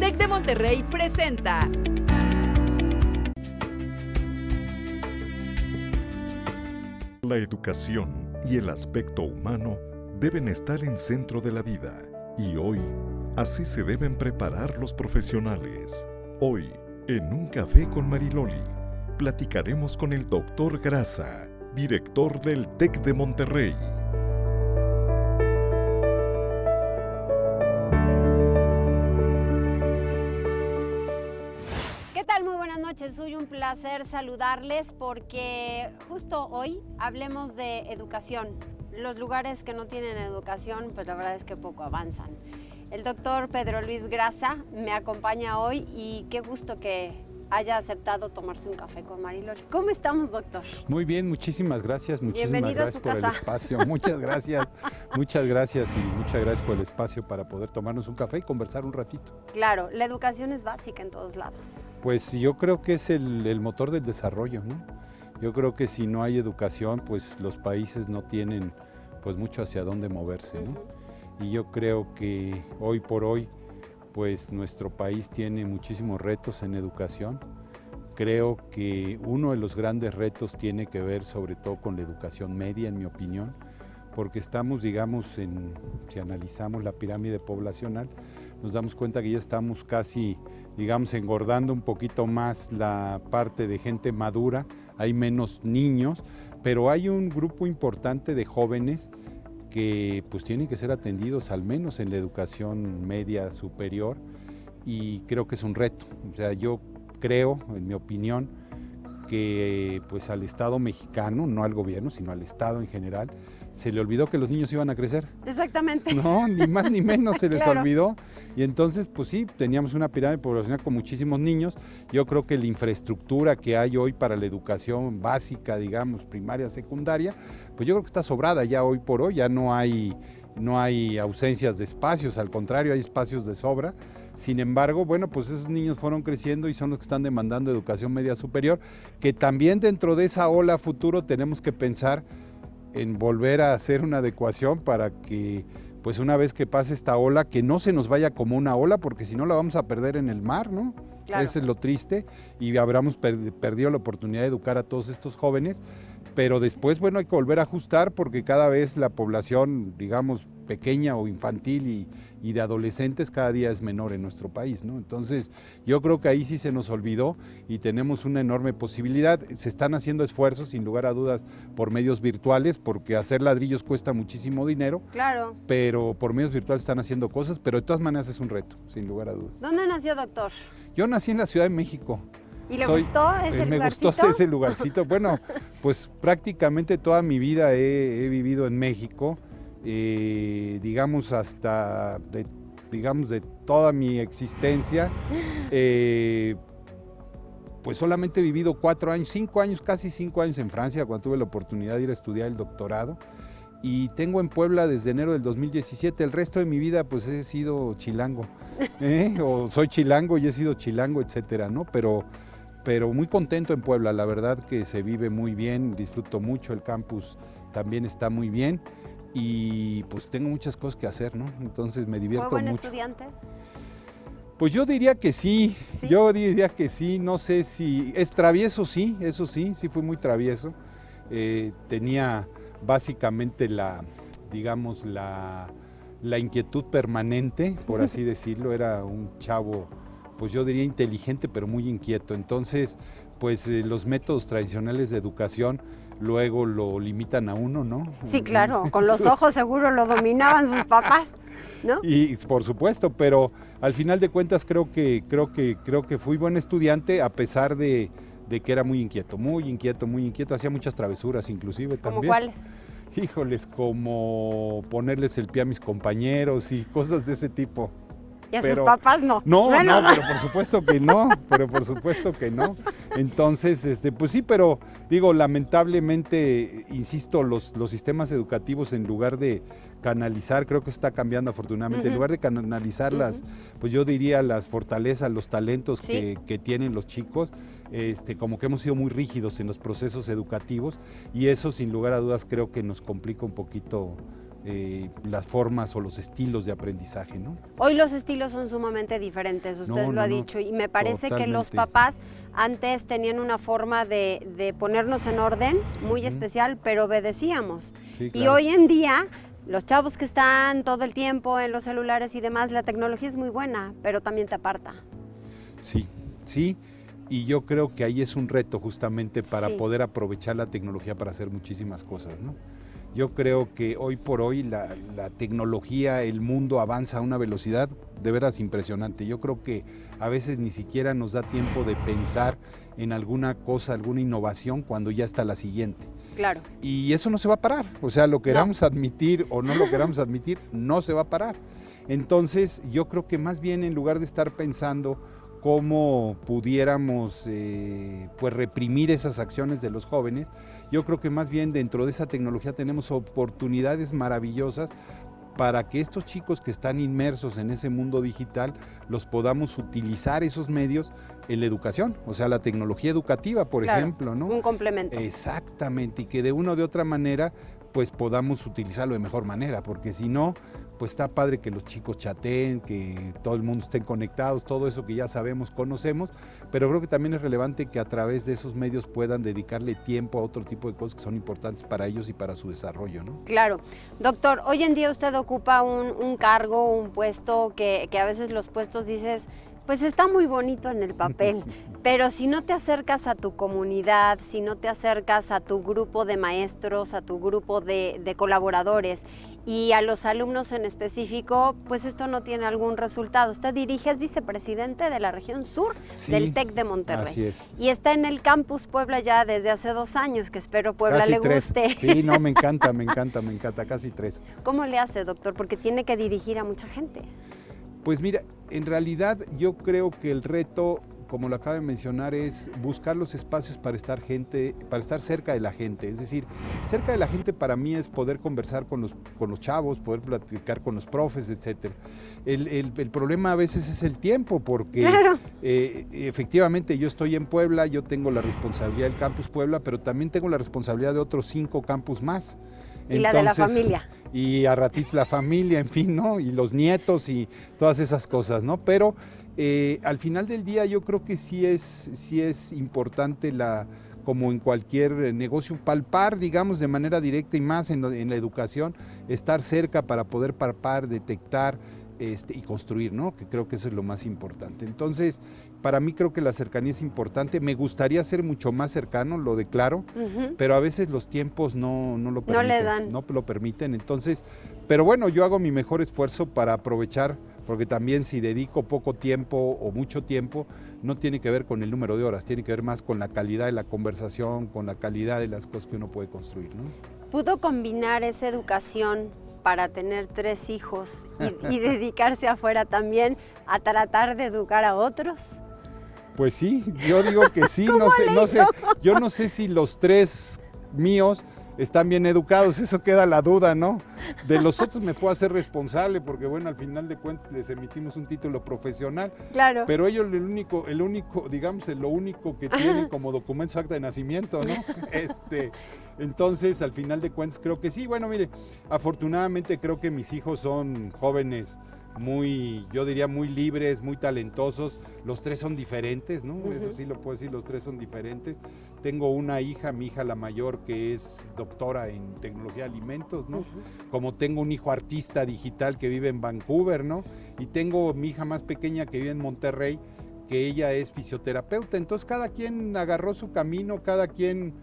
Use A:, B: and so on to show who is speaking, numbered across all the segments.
A: TEC de Monterrey presenta
B: La educación y el aspecto humano deben estar en centro de la vida y hoy así se deben preparar los profesionales. Hoy, en Un Café con Mariloli, platicaremos con el Dr. Grasa, director del TEC de Monterrey.
C: ¿Qué tal? Muy buenas noches, hoy un placer saludarles porque justo hoy hablemos de educación. Los lugares que no tienen educación, pues la verdad es que poco avanzan. El doctor Pedro Luis Grasa me acompaña hoy y qué gusto que haya aceptado tomarse un café con Mariloli. ¿Cómo estamos, doctor?
D: Muy bien, muchísimas gracias por el
C: casa.
D: espacio. Muchas gracias y muchas gracias por el espacio para poder tomarnos un café y conversar un ratito.
C: Claro, la educación es básica en todos lados.
D: Pues yo creo que es el motor del desarrollo, ¿no? Yo creo que si no hay educación, pues los países no tienen pues mucho hacia dónde moverse, ¿no? Y yo creo que hoy por hoy, pues nuestro país tiene muchísimos retos en educación. Creo que uno de los grandes retos tiene que ver sobre todo con la educación media, en mi opinión, porque estamos, digamos, si analizamos la pirámide poblacional, nos damos cuenta que ya estamos casi, digamos, engordando un poquito más la parte de gente madura, hay menos niños, pero hay un grupo importante de jóvenes que pues tienen que ser atendidos al menos en la educación media superior y creo que es un reto. O sea, yo creo, en mi opinión, que pues al Estado mexicano, no al gobierno, sino al Estado en general, se le olvidó que los niños iban a crecer.
C: Exactamente.
D: No, ni más ni menos se les
C: Claro.
D: olvidó. Y entonces, pues sí, teníamos una pirámide poblacional con muchísimos niños. Yo creo que la infraestructura que hay hoy para la educación básica, digamos, primaria, secundaria, pues yo creo que está sobrada ya hoy por hoy, ya no hay ausencias de espacios, al contrario, hay espacios de sobra. Sin embargo, bueno, pues esos niños fueron creciendo y son los que están demandando educación media superior, que también dentro de esa ola futuro tenemos que pensar en volver a hacer una adecuación para que, pues una vez que pase esta ola, que no se nos vaya como una ola, porque si no la vamos a perder en el mar, ¿no?
C: Claro.
D: Eso es lo triste, y habremos perdido la oportunidad de educar a todos estos jóvenes, pero después, bueno, hay que volver a ajustar porque cada vez la población, digamos, pequeña o infantil y de adolescentes cada día es menor en nuestro país, ¿no? Entonces, yo creo que ahí sí se nos olvidó y tenemos una enorme posibilidad. Se están haciendo esfuerzos, sin lugar a dudas, por medios virtuales, porque hacer ladrillos cuesta muchísimo dinero,
C: Claro.
D: pero por medios virtuales están haciendo cosas, pero de todas maneras es un reto, sin lugar a dudas.
C: ¿Dónde nació, doctor?
D: Yo nací en la Ciudad de México.
C: ¿Y le gustó ese
D: Me
C: lugarcito?
D: gustó ese lugarcito. Bueno, pues prácticamente toda mi vida he vivido en México, digamos hasta, de toda mi existencia, pues solamente he vivido 4 años, 5 años, casi 5 años en Francia, cuando tuve la oportunidad de ir a estudiar el doctorado. Y tengo en Puebla desde enero del 2017, el resto de mi vida pues he sido chilango, o soy chilango y he sido chilango, etcétera, ¿no? Pero muy contento en Puebla, la verdad que se vive muy bien, disfruto mucho, el campus también está muy bien y pues tengo muchas cosas que hacer, ¿no? Entonces me divierto
C: ¿Fue buen
D: mucho.
C: estudiante?
D: Pues yo diría que sí,
C: ¿Sí?
D: yo diría que sí, no sé si es travieso, sí, eso sí fui muy travieso, tenía básicamente la inquietud permanente, por así decirlo, era un chavo, pues yo diría inteligente, pero muy inquieto. Entonces, pues los métodos tradicionales de educación luego lo limitan a uno, ¿no?
C: Sí, claro, con los ojos seguro lo dominaban sus papás, ¿no?
D: Y por supuesto, pero al final de cuentas creo que fui buen estudiante a pesar de que era muy inquieto, hacía muchas travesuras inclusive
C: ¿Cómo
D: también.
C: cuáles?
D: Híjoles, como ponerles el pie a mis compañeros y cosas de ese tipo.
C: Y a
D: Pero-
C: sus papás no.
D: No,
C: Bueno,
D: pero por supuesto que no, Entonces, pues sí, pero digo, lamentablemente, insisto, los sistemas educativos en lugar de canalizar, creo que está cambiando afortunadamente, en lugar de canalizar pues yo diría las fortalezas, los talentos
C: Sí.
D: que tienen los chicos, como que hemos sido muy rígidos en los procesos educativos y eso sin lugar a dudas creo que nos complica un poquito las formas o los estilos de aprendizaje, ¿no?
C: Hoy los estilos son sumamente diferentes, usted lo ha dicho, y me parece que los papás antes tenían una forma de ponernos en orden muy especial, pero obedecíamos.
D: Sí,
C: Y
D: claro.
C: hoy en día, los chavos que están todo el tiempo en los celulares y demás, la tecnología es muy buena, pero también te aparta.
D: Sí, sí, y yo creo que ahí es un reto justamente para
C: Sí.
D: poder aprovechar la tecnología para hacer muchísimas cosas, ¿no? Yo creo que hoy por hoy la tecnología, el mundo avanza a una velocidad de veras impresionante. Yo creo que a veces ni siquiera nos da tiempo de pensar en alguna cosa, alguna innovación cuando ya está la siguiente.
C: Claro.
D: Y eso no se va a parar, o sea, lo queramos admitir o no lo queramos admitir, no se va a parar. Entonces yo creo que más bien en lugar de estar pensando cómo pudiéramos pues reprimir esas acciones de los jóvenes, yo creo que más bien dentro de esa tecnología tenemos oportunidades maravillosas para que estos chicos que están inmersos en ese mundo digital los podamos utilizar esos medios en la educación, o sea, la tecnología educativa, por ejemplo, ¿no?
C: Un complemento.
D: Exactamente, y que de una o de otra manera pues podamos utilizarlo de mejor manera, porque si no, pues está padre que los chicos chateen, que todo el mundo estén conectados, todo eso que ya sabemos, conocemos, pero creo que también es relevante que a través de esos medios puedan dedicarle tiempo a otro tipo de cosas que son importantes para ellos y para su desarrollo, ¿no?
C: Claro. Doctor, hoy en día usted ocupa un cargo, un puesto que a veces los puestos dices, pues está muy bonito en el papel, pero si no te acercas a tu comunidad, si no te acercas a tu grupo de maestros, a tu grupo de colaboradores y a los alumnos en específico, pues esto no tiene algún resultado. Usted dirige, es vicepresidente de la región sur del TEC de Monterrey.
D: Así es.
C: Y está en el campus Puebla ya desde hace 2 años, que espero Puebla
D: Casi
C: le
D: 3.
C: guste.
D: Sí, no, me encanta, casi 3.
C: ¿Cómo le hace, doctor? Porque tiene que dirigir a mucha gente.
D: Pues mira, en realidad yo creo que el reto, como lo acabo de mencionar, es buscar los espacios para estar cerca de la gente. Es decir, cerca de la gente para mí es poder conversar con los chavos, poder platicar con los profes, etc. El problema a veces es el tiempo, porque
C: Claro.
D: Efectivamente yo estoy en Puebla, yo tengo la responsabilidad del campus Puebla, pero también tengo la responsabilidad de otros 5 campus más.
C: Y la de la familia.
D: Y a ratits la familia, en fin, ¿no? Y los nietos y todas esas cosas, ¿no? Pero al final del día yo creo que sí es importante como en cualquier negocio, palpar, digamos, de manera directa y más en la educación, estar cerca para poder palpar, detectar y construir, ¿no? Que creo que eso es lo más importante. Entonces, para mí creo que la cercanía es importante. Me gustaría ser mucho más cercano, lo declaro, pero a veces los tiempos no lo permiten.
C: No le dan.
D: No lo permiten. Entonces, pero bueno, yo hago mi mejor esfuerzo para aprovechar, porque también si dedico poco tiempo o mucho tiempo, no tiene que ver con el número de horas, tiene que ver más con la calidad de la conversación, con la calidad de las cosas que uno puede construir, ¿no?
C: ¿Pudo combinar esa educación para tener 3 hijos y dedicarse afuera también a tratar de educar a otros?
D: Pues sí, yo digo que sí, no sé, yo no sé si los 3 míos están bien educados, eso queda la duda, ¿no? De los otros me puedo hacer responsable, porque bueno, al final de cuentas les emitimos un título profesional,
C: Claro.
D: pero ellos lo único que tienen como documento es su acta de nacimiento, ¿no? Entonces, al final de cuentas creo que sí. Bueno, mire, afortunadamente creo que mis hijos son jóvenes yo diría muy libres, muy talentosos. Los 3 son diferentes, ¿no? Eso sí lo puedo decir, los 3 son diferentes. Tengo una hija, mi hija la mayor, que es doctora en tecnología de alimentos, ¿no? Como tengo un hijo artista digital que vive en Vancouver, ¿no? Y tengo mi hija más pequeña que vive en Monterrey, que ella es fisioterapeuta. Entonces cada quien agarró su camino, cada quien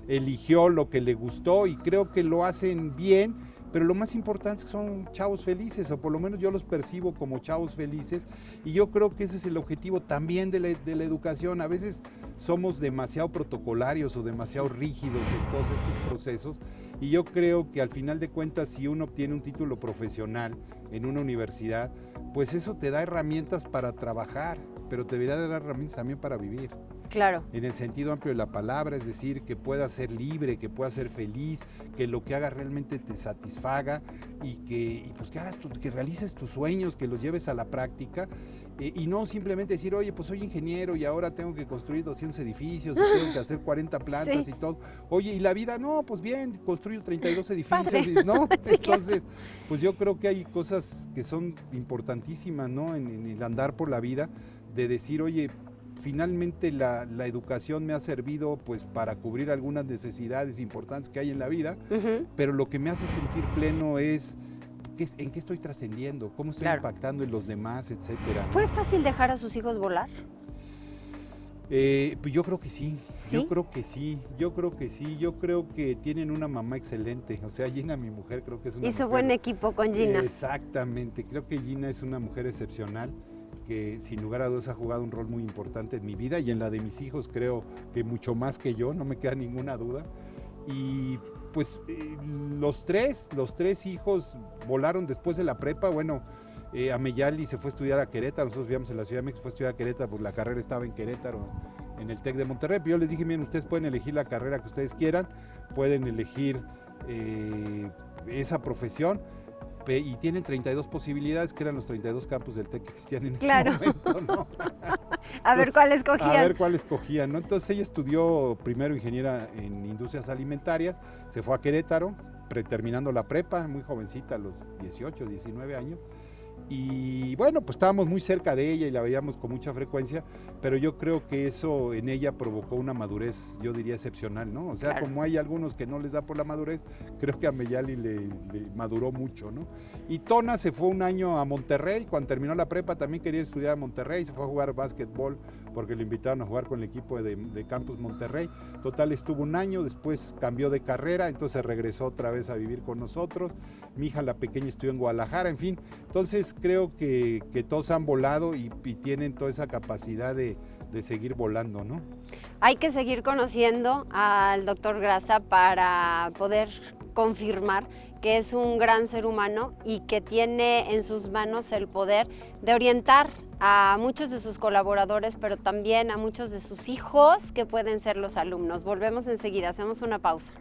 D: eligió lo que le gustó y creo que lo hacen bien. Pero lo más importante es que son chavos felices, o por lo menos yo los percibo como chavos felices, y yo creo que ese es el objetivo también de la educación. A veces somos demasiado protocolarios o demasiado rígidos en todos estos procesos, y yo creo que al final de cuentas, si uno obtiene un título profesional en una universidad, pues eso te da herramientas para trabajar, pero te debería dar herramientas también para vivir.
C: Claro.
D: En el sentido amplio de la palabra, es decir, que puedas ser libre, que puedas ser feliz, que lo que hagas realmente te satisfaga y pues que hagas que realices tus sueños, que los lleves a la práctica y no simplemente decir, oye, pues soy ingeniero y ahora tengo que construir 200 edificios y tengo que hacer 40 plantas
C: Sí.
D: y todo. Oye, y la vida, no, pues bien, construyo 32 edificios,
C: Padre.
D: y, ¿no?
C: Sí,
D: Entonces, pues yo creo que hay cosas que son importantísimas, ¿no? En el andar por la vida, de decir, oye, finalmente la educación me ha servido pues para cubrir algunas necesidades importantes que hay en la vida,
C: Ujú.
D: pero lo que me hace sentir pleno es en qué estoy trascendiendo, cómo estoy
C: Claro.
D: impactando en los demás, etcétera.
C: ¿Fue fácil dejar a sus hijos volar?
D: Pues yo creo que sí,
C: ¿Sí?
D: yo creo que sí, yo creo que tienen una mamá excelente, o sea, Gina, mi mujer, creo que es una
C: Hizo
D: mujer,
C: buen equipo con Gina.
D: Exactamente, creo que Gina es una mujer excepcional, que sin lugar a dudas ha jugado un rol muy importante en mi vida y en la de mis hijos, creo que mucho más que yo, no me queda ninguna duda. Y pues los tres hijos volaron después de la prepa. Bueno, Ameyali se fue a estudiar a Querétaro, nosotros vivíamos en la Ciudad de México, fue a estudiar a Querétaro, pues la carrera estaba en Querétaro, en el TEC de Monterrey, pero yo les dije, miren, ustedes pueden elegir la carrera que ustedes quieran, pueden elegir esa profesión, y tienen 32 posibilidades, que eran los 32 campus del TEC que existían en
C: Claro.
D: ese momento, ¿no?
C: A ver
D: Entonces,
C: cuál escogían.
D: A ver cuál escogían, ¿no? Entonces ella estudió primero ingeniera en industrias alimentarias, se fue a Querétaro, terminando la prepa, muy jovencita, a los 18, 19 años. Y bueno, pues estábamos muy cerca de ella y la veíamos con mucha frecuencia, pero yo creo que eso en ella provocó una madurez, yo diría excepcional, ¿no? O sea,
C: Claro.
D: como hay algunos que no les da por la madurez, creo que a Meyali le maduró mucho, ¿no? Y Tona se fue un año a Monterrey, cuando terminó la prepa también quería estudiar en Monterrey, se fue a jugar básquetbol porque lo invitaron a jugar con el equipo de Campus Monterrey. Total, estuvo un año, después cambió de carrera, entonces regresó otra vez a vivir con nosotros. Mi hija, la pequeña, estudió en Guadalajara, en fin. Entonces creo que todos han volado y tienen toda esa capacidad de seguir volando, ¿no?
C: Hay que seguir conociendo al doctor Grasa para poder confirmar que es un gran ser humano y que tiene en sus manos el poder de orientar a muchos de sus colaboradores, pero también a muchos de sus hijos que pueden ser los alumnos. Volvemos enseguida, hacemos una pausa.